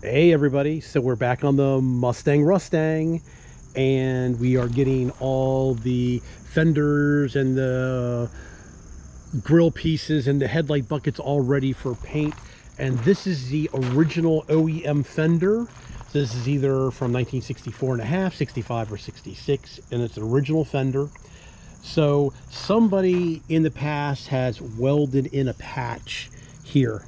Hey everybody, so we're back on the Mustang Rustang, and we are getting all the fenders and the grill pieces and the headlight buckets all ready for paint. And this is the original OEM fender. So this is either from 1964 and a half, 65 or 66, and it's an original fender. So somebody in the past has welded in a patch here,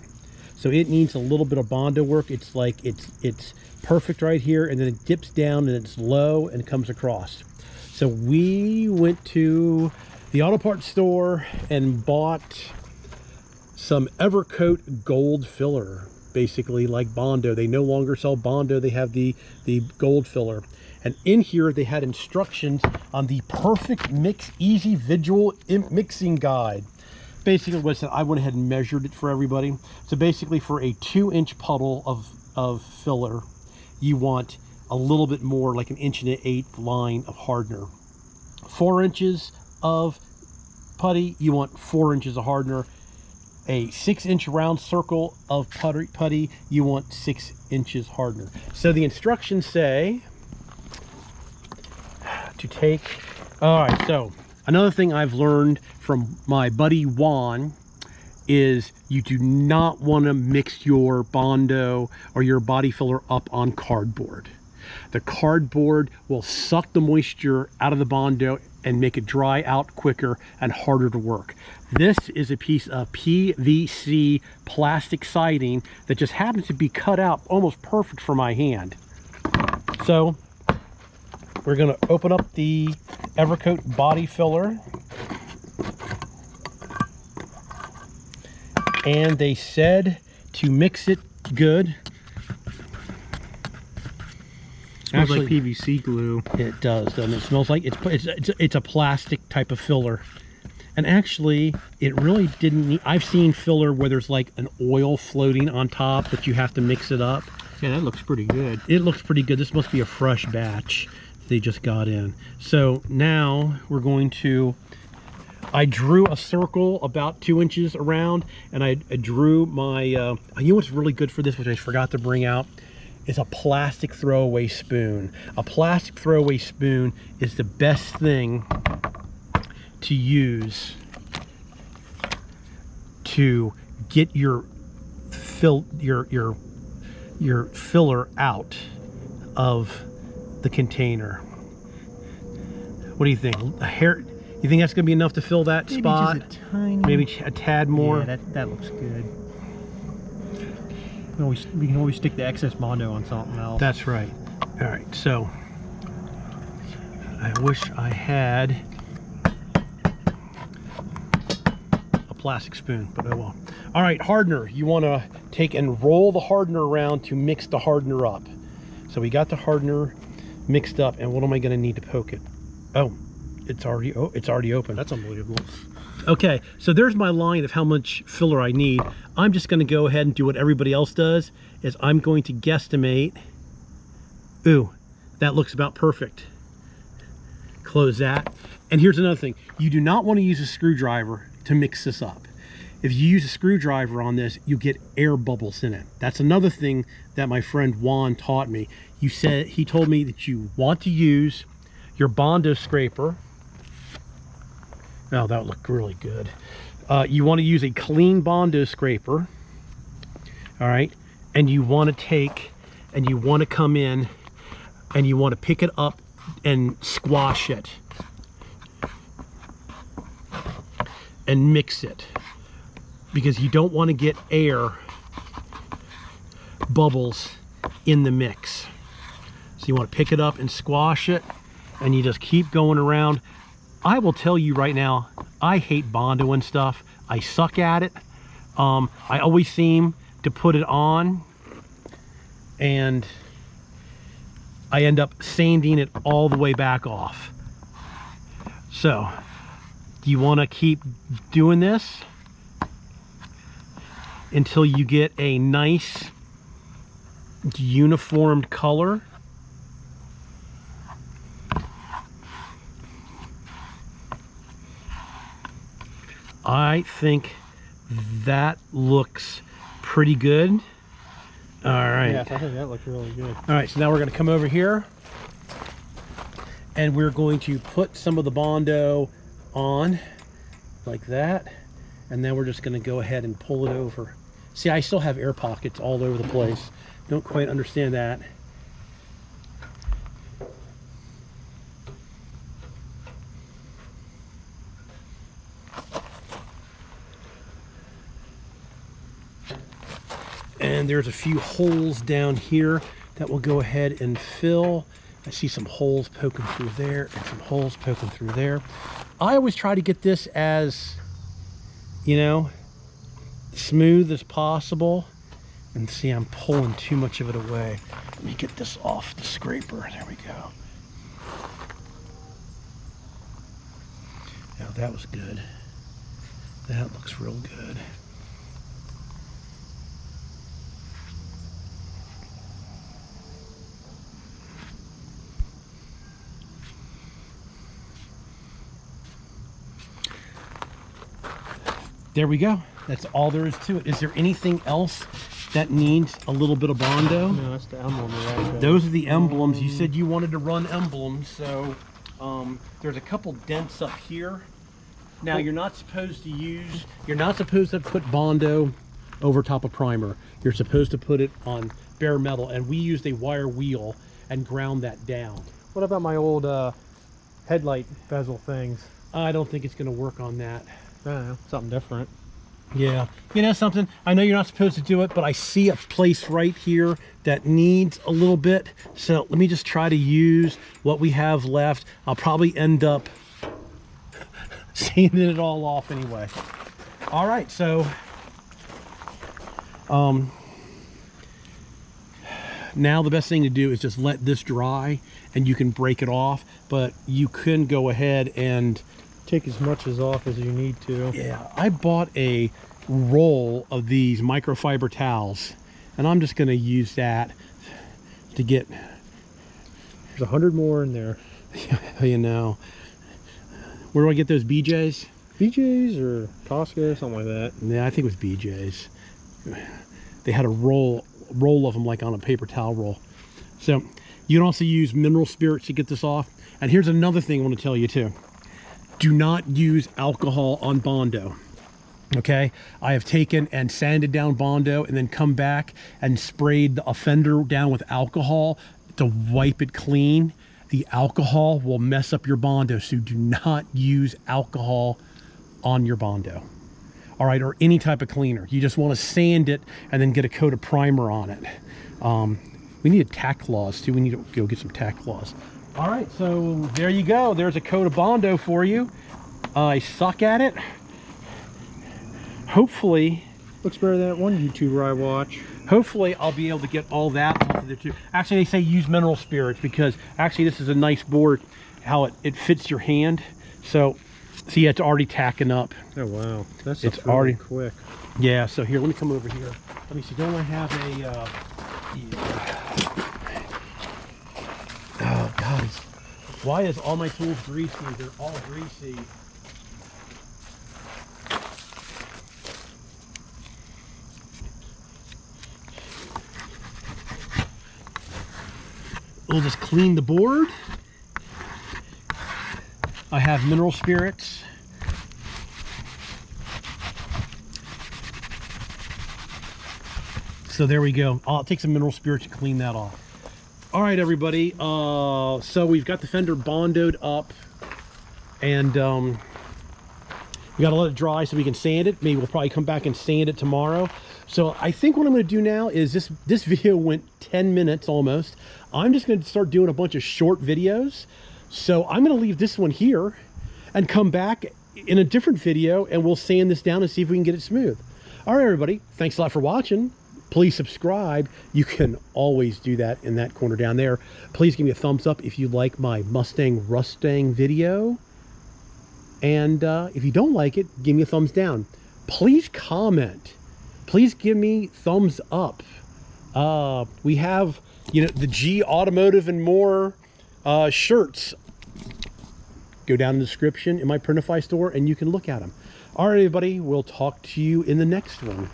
so it needs a little bit of Bondo work. It's like it's perfect right here, and then it dips down and it's low and comes across. So we went to the auto parts store and bought some Evercoat gold filler, basically like Bondo. They no longer sell Bondo, they have the gold filler. And in here they had instructions on the perfect mix, easy visual mixing guide. Basically what I went ahead and measured it for everybody. So basically for a 2-inch puddle of filler, you want a little bit more, like 1.125 line of hardener. 4 inches of putty, you want 4 inches of hardener. A 6-inch round circle of putty, you want 6 inches hardener. So the instructions say to take, all right, so another thing I've learned from my buddy Juan is you do not want to mix your Bondo or your body filler up on cardboard. The cardboard will suck the moisture out of the Bondo and make it dry out quicker and harder to work. This is a piece of PVC plastic siding that just happens to be cut out almost perfect for my hand. So we're going to open up the Evercoat body filler, and they said to mix it good. Smells like PVC glue. It does, doesn't it? It smells like it's a plastic type of filler. And actually, it really didn't need, I've seen filler where there's like an oil floating on top that you have to mix it up. Yeah, that looks pretty good. It looks pretty good. This must be a fresh batch they just got in. So now we're going to, I drew a circle about 2 inches around, and I drew my, you know what's really good for this, which I forgot to bring out, is a plastic throwaway spoon. A plastic throwaway spoon is the best thing to use to get your filler out of the container. What do you think? You think that's gonna be enough to fill that maybe spot? Just a tiny, maybe a tad more. Yeah, that looks good. We can always stick the excess Bondo on something else. That's right. All right, so I wish I had a plastic spoon, but oh well. All right, hardener. You want to take and roll the hardener around to mix the hardener up. So we got the hardener mixed up, and what am I going to need to poke it? Oh, it's already open. That's unbelievable. Okay, so there's my line of how much filler I need. I'm just going to go ahead and do what everybody else does, is I'm going to guesstimate. Ooh, that looks about perfect. Close that. And here's another thing. You do not want to use a screwdriver to mix this up. If you use a screwdriver on this, you get air bubbles in it. That's another thing that my friend Juan taught me. He told me that you want to use your Bondo scraper. Oh, that would look really good. You want to use a clean Bondo scraper. All right. And you want to take, and you want to come in, and you want to pick it up and squash it. And mix it. Because you don't want to get air bubbles in the mix. So you want to pick it up and squash it, and you just keep going around. I will tell you right now, I hate Bondo and stuff. I suck at it. I always seem to put it on, and I end up sanding it all the way back off. So, do you want to keep doing this until you get a nice uniformed color? I think that looks pretty good. All right. Yes, I think that looks really good. All right, so now we're going to come over here and we're going to put some of the Bondo on like that. And then we're just going to go ahead and pull it over. See, I still have air pockets all over the place. Don't quite understand that. And there's a few holes down here that we'll go ahead and fill. I see some holes poking through there and some holes poking through there. I always try to get this as, you know, smooth as possible. And see, I'm pulling too much of it away. Let me get this off the scraper. There we go. Now that was good. That looks real good. There we go. That's all there is to it. Is there anything else that needs a little bit of Bondo? No, that's the emblem. Right. Those are the emblems. You said you wanted to run emblems, so there's a couple dents up here. Now you're not supposed to put Bondo over top of primer. You're supposed to put it on bare metal, and we used a wire wheel and ground that down. What about my old headlight bezel things? I don't think it's going to work on that. I don't know, something different. Yeah, you know something, I know you're not supposed to do it, but I see a place right here that needs a little bit. So let me just try to use what we have left. I'll probably end up sanding it all off anyway. All right, so now the best thing to do is just let this dry and you can break it off, but you can go ahead and take as much as off as you need to. Yeah, I bought a roll of these microfiber towels, and I'm just going to use that to get. There's 100 more in there. You know, where do I get those BJ's? BJ's or Costco, something like that. Yeah, I think it was BJ's. They had a roll of them like on a paper towel roll. So you can also use mineral spirits to get this off. And here's another thing I want to tell you too. Do not use alcohol on Bondo. Okay, I have taken and sanded down Bondo and then come back and sprayed a fender down with alcohol to wipe it clean. The alcohol will mess up your Bondo, so do not use alcohol on your Bondo. All right, or any type of cleaner. You just want to sand it and then get a coat of primer on it. We need tack claws too. We need to go get some tack claws. All right, so there you go. There's a coat of Bondo for you. I suck at it. Hopefully, looks better than that one YouTuber I watch. Hopefully, I'll be able to get all that off of there too. Actually, they say use mineral spirits because actually this is a nice board, how it fits your hand. So, see, it's already tacking up. Oh wow, that's it's already quick. Yeah. So here, let me come over here. Let me see. Don't I have a? Yeah. Oh God, why is all my tools greasy? They're all greasy. We'll just clean the board. I have mineral spirits. So there we go. I'll take some mineral spirits to clean that off. All right, everybody. So we've got the fender bondoed up, and we got to let it dry so we can sand it. Maybe we'll probably come back and sand it tomorrow. So I think what I'm going to do now is this video went 10 minutes almost. I'm just going to start doing a bunch of short videos. So I'm going to leave this one here and come back in a different video, and we'll sand this down and see if we can get it smooth. All right, everybody. Thanks a lot for watching. Please subscribe. You can always do that in that corner down there. Please give me a thumbs up if you like my Mustang Rustang video. And if you don't like it, give me a thumbs down. Please comment. Please give me thumbs up. We have, you know, the G Automotive and More shirts. Go down in the description in my Printify store and you can look at them. All right, everybody. We'll talk to you in the next one.